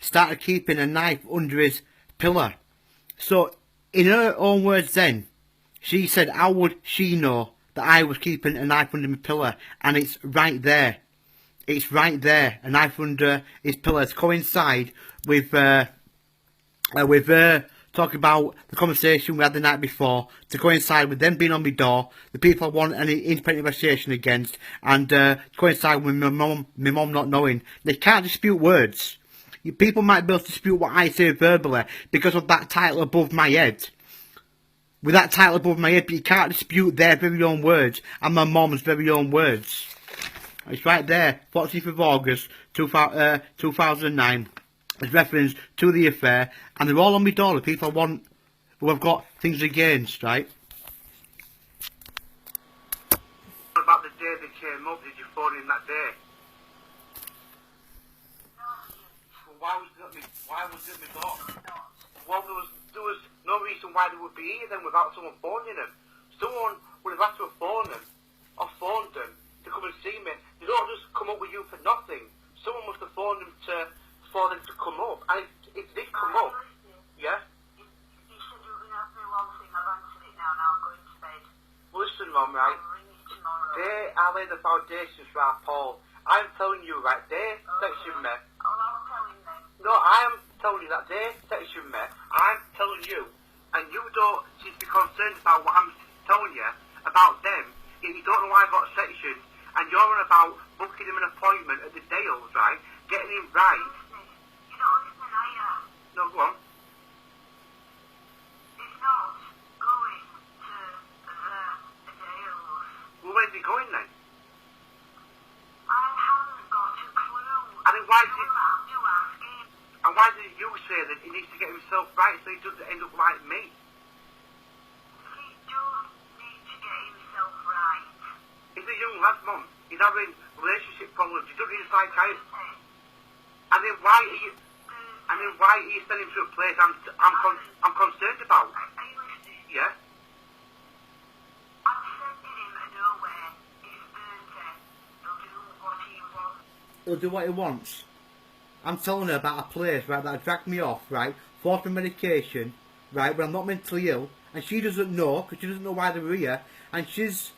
started keeping a knife under his pillow. So, in her own words then, she said, how would she know that I was keeping a knife under my pillow? And it's right there. It's right there. A knife under his pillow to coincide with her talking about the conversation we had the night before, to coincide with them being on my door, the people I want an independent investigation against, and to coincide with my mum not knowing. They can't dispute words. People might be able to dispute what I say verbally because of that title above my head. With that title above my head, but you can't dispute their very own words and my mum's very own words. It's right there, 14th of August 2009. It's reference to the affair, and they're all on my door, the people I want, who have got things against, right? About the day they came up, did you phone in that day? Well, why was it at my door? Well, there was no reason why they would be here then without someone phoning them. Someone would have had to have phoned them, or phoned them, to come and see me. They don't just come up with you for nothing. Someone must have phoned them for them to come up. And it did come up. Yeah? You said you were going to ask me one thing. I've answered it now. Now I'm going to bed. Listen, Mum, right? I'll ring you tomorrow. They are laying the foundations for our Paul. I'm telling you, right? They section me. Oh, I'll tell him then. No, I am telling you that they section me. I'm telling you. And you don't seem to be concerned about what I'm telling you about them. Yet you don't know why I got sectioned. And you're on about booking him an appointment at the Dales, right? Getting him right. You don't listen, are you? No, go on. It's not going to the Dales. Well, where's he going then? I haven't got a clue. And then why did You ask him. and why did you say that he needs to get himself right so he doesn't end up like me? He does need to get himself right. He's a young lad, Mum. He's having relationship problems. He doesn't need a psychiatrist. And then why are you sending him to a place I'm concerned about? Are you listening? Yeah? I'm sending him nowhere. It's Thursday. He'll do what he wants. He'll do what he wants. I'm telling her about a place, right, that dragged me off, right, forced me medication, right, when I'm not mentally ill, and she doesn't know, because she doesn't know why they're here, and she's,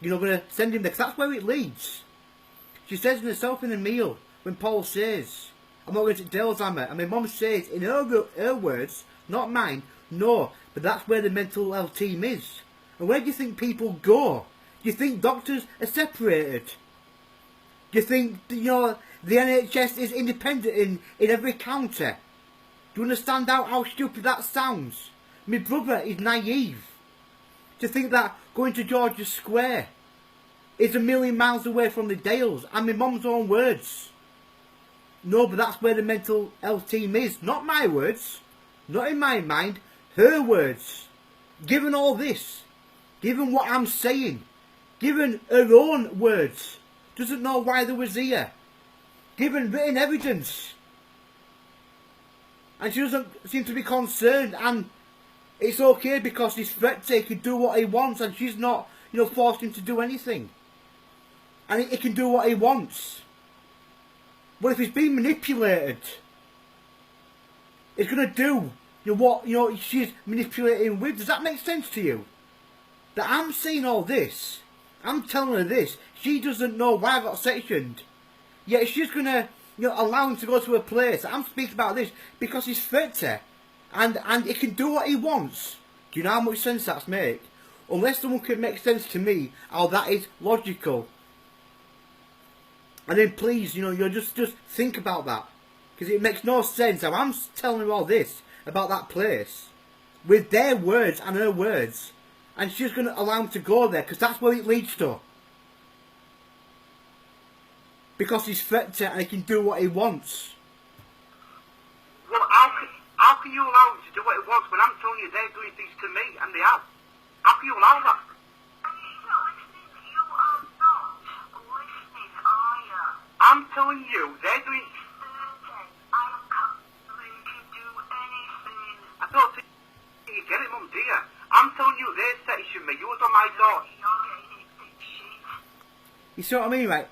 going to send him there, because that's where it leads. She says in herself in the meal, when Paul says, I'm not going to Dale's Hammer, and my mum says, in her words, not mine, no, but that's where the mental health team is. And where do you think people go? Do you think doctors are separated? Do you think, the NHS is independent in every county? Do you understand how stupid that sounds? My brother is naive to think that going to George's Square is a million miles away from the Dales, and my mum's own words. No, but that's where the mental health team is. Not my words. Not in my mind. Her words. Given all this, given what I'm saying, given her own words, doesn't know why they was here, given written evidence, and she doesn't seem to be concerned, and it's okay because this threat taker can do what he wants, and she's not, forced him to do anything, and he can do what he wants. But if he's being manipulated, it's going to do what she's manipulating with. Does that make sense to you? That I'm saying all this, I'm telling her this, she doesn't know why I got sectioned, yet she's going to allow him to go to a place. I'm speaking about this because he's threatened her, and he can do what he wants. Do you know how much sense that's make? Unless someone can make sense to me how that is logical. And then please, just think about that. Because it makes no sense how I'm telling her all this about that place with their words and her words, and she's going to allow him to go there because that's where it leads to. Because he's threatened her and he can do what he wants. Well, how can you allow him to do what he wants when I'm telling you they're doing things to me, and they have? How can you allow that? He's not listening. You are not listening, are you? I'm telling you, they're doing... Thursday. I can't do anything. I don't think you get it, Mum, do you? I'm telling you, they're sectioning me. You was on my door. You're getting it, shit. You see what I mean, right?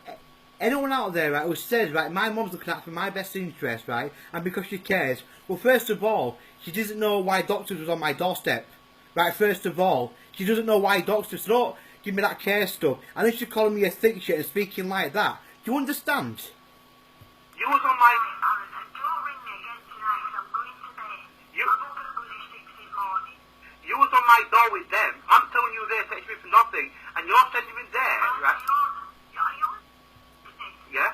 anyone out there, right, who says, right, my mum's looking out for my best interest, right, and because she cares, well, first of all, she doesn't know why doctors was on my doorstep, right, first of all, she doesn't know why doctors, so don't give me that care stuff, and then she's calling me a thick shit and speaking like that. Do you understand? You was on my... Aaron, and don't ring me again tonight 'cause I'm going to bed. You- I'm up at bloody 6 in the morning. You was on my door with them. I'm telling you they're texting me for nothing, and you're sending me there, right? Are you listening? Yeah?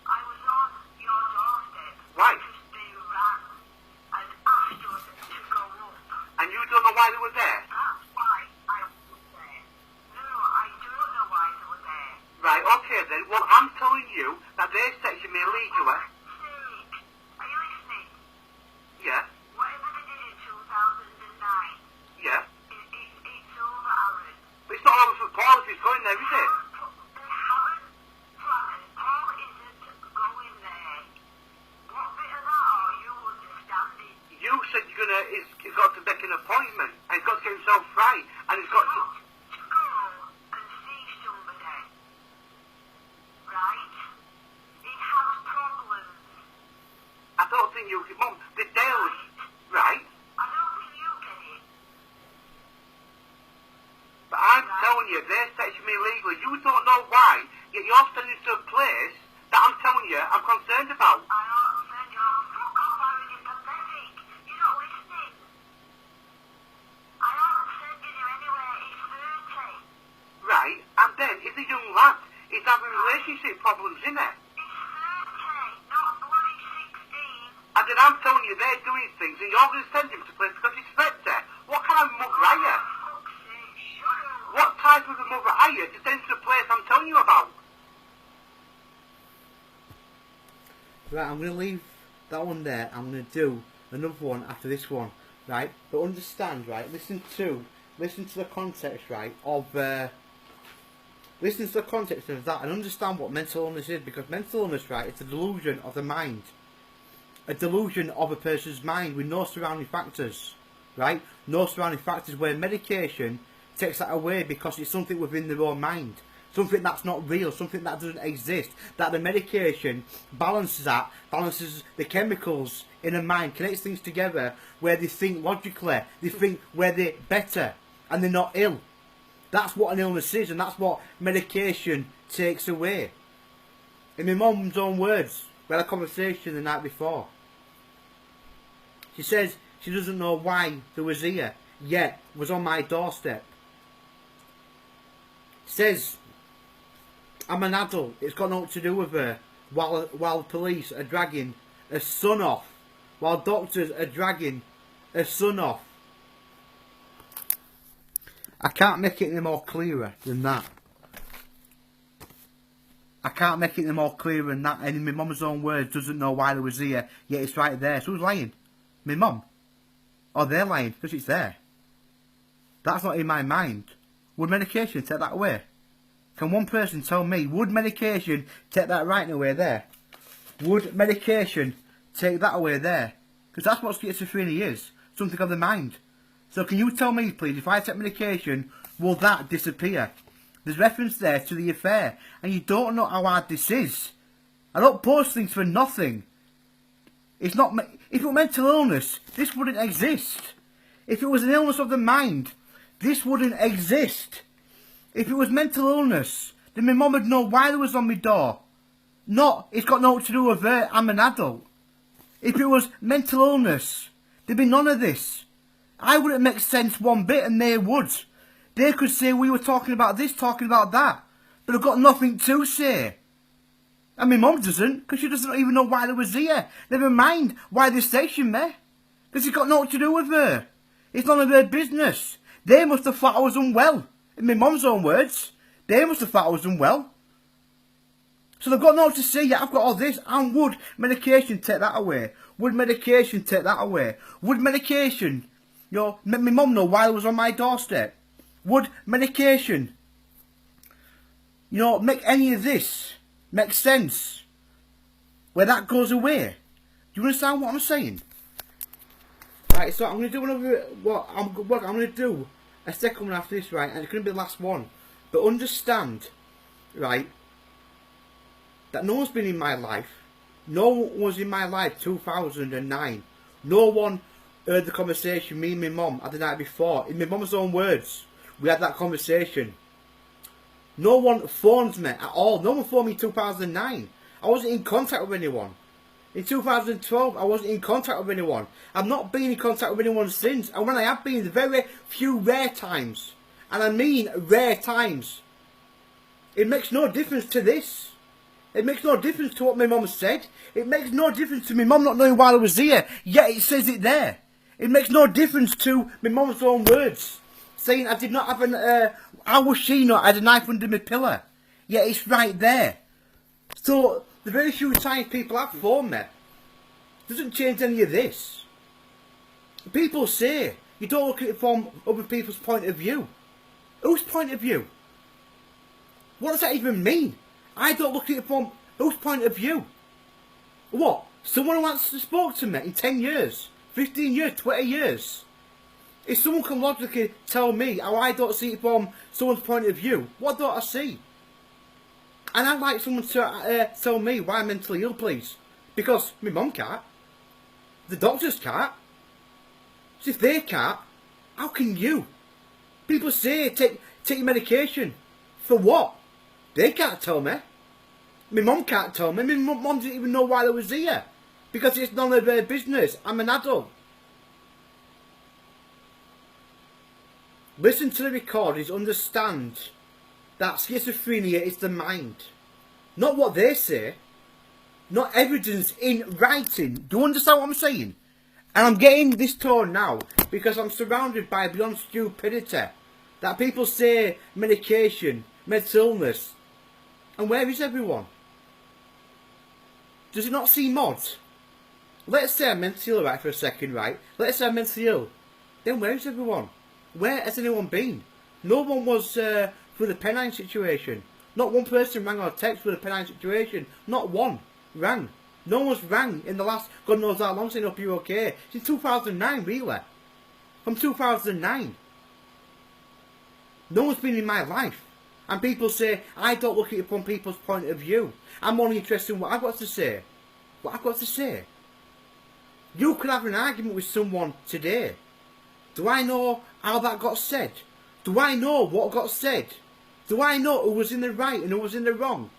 I was on your doorstep. Right. Because they ran and asked us to go up. And you don't know why they were there? That's why I was there. No, I don't know why they were there. Right, okay then. Well, I'm telling you that they're texting me illegally. Sake. Are you listening? Yeah? Whatever they did in 2009, Yeah? it's over, Aaron. But it's not over for Paul if he's going there, is it? They haven't planned. Paul isn't going there. What bit of that are you understanding? You said he's got to make an appointment, and he's got to get himself right, and he's got to... To go and see somebody. Right? He has problems. I don't think you... Mum, the Dales... Right? I don't think you get it. But I'm telling you, they're texting me illegally. You don't know why, yet you're sending to a place that I'm telling you I'm concerned about. I don't send you off. Fuck off, Aaron. You're pathetic. You're not listening. I aren't sending you anywhere. It's 30. Right? And then, he's a young lad. He's having relationship problems, isn't it? It's 30, not bloody 16. And then I'm telling you, they're doing things, and you're going to send him to place because he's fed there. What kind of mother are you? For fuck's sake, shut up. What type of a mother are you to send to the place I'm telling you about? Right, I'm going to leave that one there. I'm going to do another one after this one, right? But understand, right? Listen to the context, right? Listen to the context of that and understand what mental illness is, because mental illness, right, it's a delusion of the mind, a delusion of a person's mind with no surrounding factors, right? No surrounding factors, where medication takes that away because it's something within their own mind. Something that's not real, something that doesn't exist, that the medication balances the chemicals in a mind, connects things together where they think logically, they think where they're better and they're not ill. That's what an illness is, and that's what medication takes away. In my mum's own words, we had a conversation the night before. She says she doesn't know why they was here, yet was on my doorstep. Says I'm an adult, it's got nothing to do with her, while police are dragging her son off, while doctors are dragging her son off. I can't make it any more clearer than that. I can't make it any more clearer than that, and in my mum's own words, doesn't know why they was here, yet it's right there. So who's lying? My mum? Or they're lying, because it's there. That's not in my mind. Would medication take that away? Can one person tell me, would medication take that right away there? Would medication take that away there? Because that's what schizophrenia is. Something of the mind. So can you tell me, please, if I take medication, will that disappear? There's reference there to the affair, and you don't know how hard this is. I don't post things for nothing. It's not. If it were mental illness, this wouldn't exist. If it was an illness of the mind, this wouldn't exist. If it was mental illness, then my mum would know why they was on my door. Not, it's got nothing to do with her, I'm an adult. If it was mental illness, there'd be none of this. I wouldn't make sense one bit, and they would. They could say we were talking about this, talking about that, but I've got nothing to say. And my mum doesn't, because she doesn't even know why they was here. Never mind why they stationed me, because it's got nothing to do with her. It's none of her business. They must have thought I was unwell. In my mum's own words, they must have thought I was unwell. So they've got nothing to say, yeah, I've got all this, and would medication take that away? Would medication take that away? Would medication, make my mum know why I was on my doorstep? Would medication, make any of this make sense? Where that goes away? Do you understand what I'm saying? Right, so I'm going to do another, I'm going to do a second one after this, right, and it's going to be the last one. But understand, right, that no one's been in my life. No one was in my life 2009. No one heard the conversation me and my mum had the night before. In my mum's own words, we had that conversation. No one phoned me at all. No one phoned me in 2009. I wasn't in contact with anyone. In 2012, I wasn't in contact with anyone. I've not been in contact with anyone since. And when I have been, the very few rare times, and I mean rare times, it makes no difference to this. It makes no difference to what my mum said. It makes no difference to my mum not knowing why I was here. Yet it says it there. It makes no difference to my mum's own words, saying I did not have an. How was she not? I had a knife under my pillow. Yet it's right there. So the very few times people have phoned me doesn't change any of this. People say you don't look at it from other people's point of view. Whose point of view? What does that even mean? I don't look at it from whose point of view? What? Someone who hasn't spoke to me in 10 years, 15 years, 20 years. If someone can logically tell me how I don't see it from someone's point of view, what don't I see? And I'd like someone to tell me why I'm mentally ill, please. Because my mum can't. The doctors can't. So if they can't, how can you? People say take your medication. For what? They can't tell me. My mum can't tell me. My mum didn't even know why I was here. Because it's none of their business. I'm an adult. Listen to the recordings, understand that schizophrenia is the mind. Not what they say. Not evidence in writing. Do you understand what I'm saying? And I'm getting this tone now because I'm surrounded by beyond stupidity. That people say medication, mental illness. And where is everyone? Does it not seem odd? Let's say I'm mentally ill, right, for a second, right? Let's say I'm mentally ill. Then where is everyone? Where has anyone been? No one was through the Pennine situation. Not one person rang or text through the Pennine situation. Not one rang. No one's rang in the last, God knows how long, saying, hope you're okay. Since 2009, really. From 2009. No one's been in my life. And people say, I don't look at it from people's point of view. I'm only interested in what I've got to say. What I've got to say. You could have an argument with someone today. Do I know how that got said? Do I know what got said? Do I know who was in the right and who was in the wrong?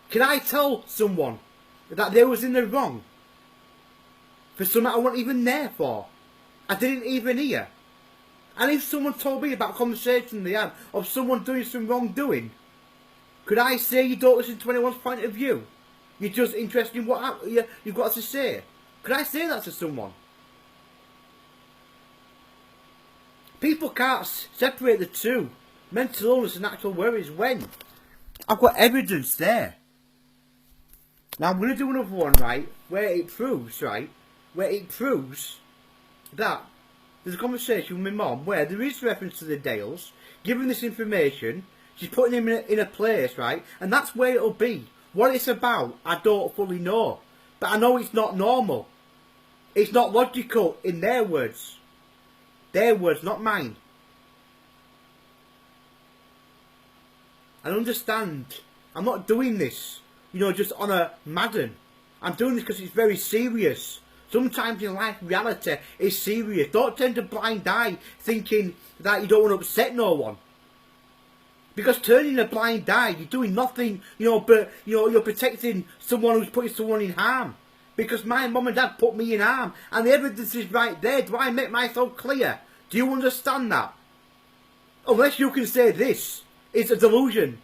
Can I tell someone that they was in the wrong for something I wasn't even there for? I didn't even hear. And if someone told me about a conversation they had of someone doing some wrongdoing, could I say you don't listen to anyone's point of view? You're just interested in what you've got to say? Could I say that to someone? People can't separate the two. Mental illness and actual worries when I've got evidence there. Now I'm going to do another one, right, where it proves, right, that there's a conversation with my mum where there is reference to the Dales, giving this information, she's putting him in a place, right, and that's where it'll be. What it's about, I don't fully know, but I know it's not normal. It's not logical in their words. Their words, not mine. I understand. I'm not doing this, just on a Madden. I'm doing this because it's very serious. Sometimes in life, reality is serious. Don't turn a blind eye thinking that you don't want to upset no one. Because turning a blind eye, you're doing nothing, but you're protecting someone who's putting someone in harm. Because my mum and dad put me in harm, and the evidence is right there. Do I make myself clear? Do you understand that? Unless you can say this, it's a delusion.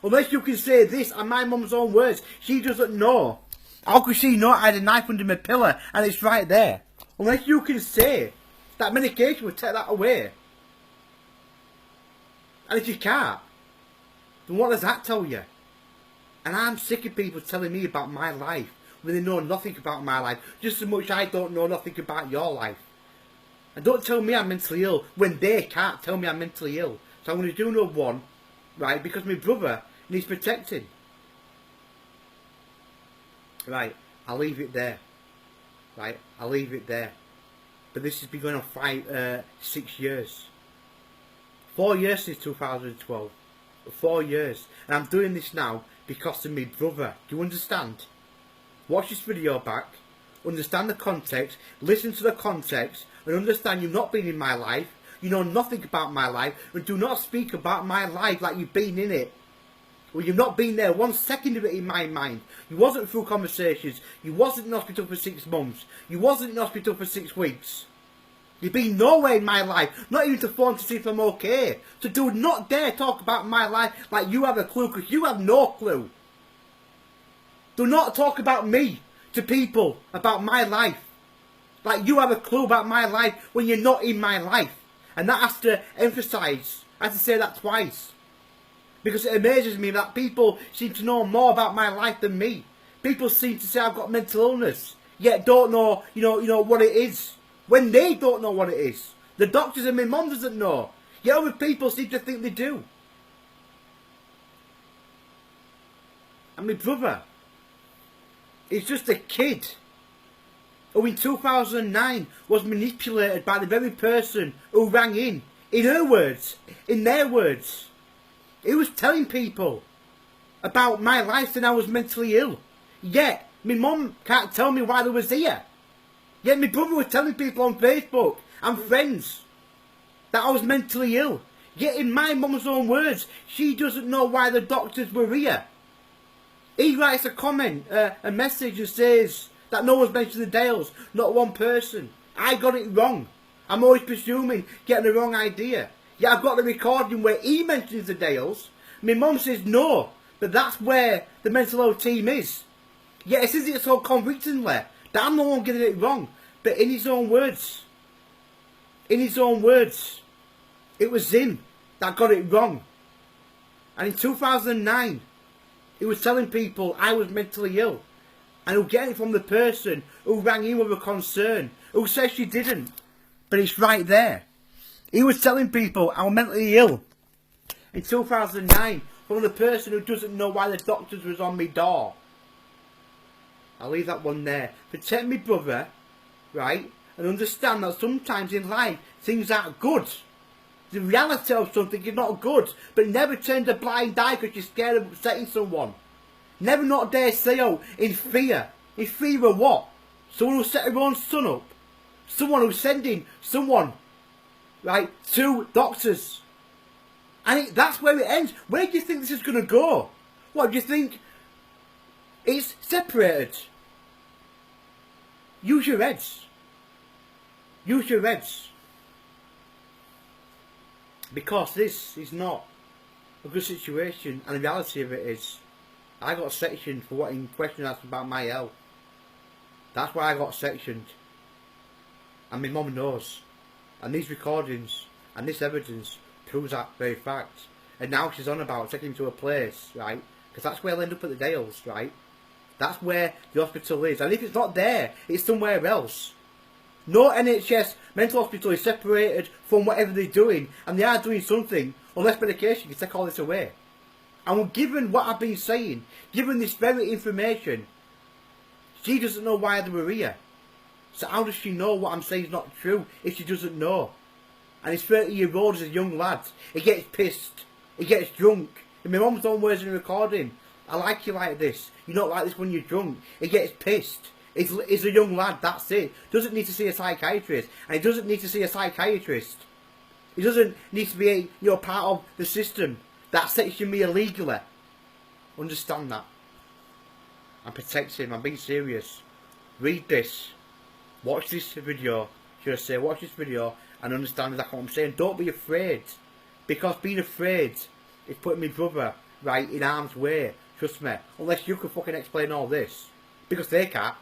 Unless you can say this, and my mum's own words, she doesn't know. How could she know I had a knife under my pillow and it's right there? Unless you can say that medication would take that away. And if you can't, then what does that tell you? And I'm sick of people telling me about my life when they know nothing about my life, just as much I don't know nothing about your life. And don't tell me I'm mentally ill when they can't tell me I'm mentally ill. So I'm going to do another one, right, because my brother needs protecting. Right, I'll leave it there. Right, I'll leave it there. But this has been going on 6 years. 4 years since 2012. 4 years. And I'm doing this now because of me brother. Do you understand? Watch this video back, understand the context, listen to the context, and understand you've not been in my life, you know nothing about my life, and do not speak about my life like you've been in it. Well, you've not been there 1 second of it in my mind. You wasn't through conversations, you wasn't in hospital for 6 months, you wasn't in hospital for 6 weeks. You've been nowhere in my life, not even to phone to see if I'm okay. So do not dare talk about my life like you have a clue, because you have no clue. Do not talk about me to people about my life like you have a clue about my life when you're not in my life. And that has to emphasise, I have to say that twice. Because it amazes me that people seem to know more about my life than me. People seem to say I've got mental illness, yet don't know, you know what it is. When they don't know what it is. The doctors and my mum doesn't know. Yet other people seem to think they do. And my brother is just a kid who in 2009 was manipulated by the very person who rang in her words, in their words. He was telling people about my life and I was mentally ill. Yet my mum can't tell me why they was here. Yet my brother was telling people on Facebook and friends that I was mentally ill. Yet in my mum's own words, she doesn't know why the doctors were here. He writes a comment, a message and says that no one's mentioned the Dales, not one person. I got it wrong. I'm always presuming, getting the wrong idea. Yet I've got the recording where he mentions the Dales. My mum says no, but that's where the mental health team is. Yet it says it so convincingly that I'm the one getting it wrong. But in his own words, it was him that got it wrong. And in 2009, he was telling people I was mentally ill. And he'll get it from the person who rang in with a concern, who says she didn't. But it's right there. He was telling people I was mentally ill in 2009 from the person who doesn't know why the doctors was on my door. I'll leave that one there. Protect me brother, right? And understand that sometimes in life things aren't good. The reality of something is not good. But never turn a blind eye because you're scared of upsetting someone. Never not dare say out in fear. In fear of what? Someone who set her own son up. Someone who's sending someone, right, to doctors. And that's where it ends. Where do you think this is going to go? What, do you think it's separated? Use your heads. Use your heads. Because this is not a good situation, and the reality of it is, I got sectioned for what in question asked about my health. That's why I got sectioned. And my mum knows. And these recordings and this evidence proves that very fact. And now she's on about taking him to a place, right? Because that's where I'll end up at the Dales, right? That's where the hospital is. And if it's not there, it's somewhere else. No NHS mental hospital is separated from whatever they're doing. And they are doing something. Unless medication can take all this away. And given what I've been saying, given this very information, she doesn't know why they were here. So how does she know what I'm saying is not true if she doesn't know? And he's 30-year-old as a young lad. He gets pissed. He gets drunk. In my mum's own words in the recording, I like you like this. You're not like this when you're drunk. He gets pissed. He's a young lad, that's it. Doesn't need to see a psychiatrist. And he doesn't need to see a psychiatrist. He doesn't need to be part of the system that section me illegally. Understand that. And protect him. I'm being serious. Read this. Watch this video. Should I say, watch this video and understand exactly what I'm saying. Don't be afraid. Because being afraid is putting my brother, right, in harm's way. Trust me. Unless you can fucking explain all this. Because they can't.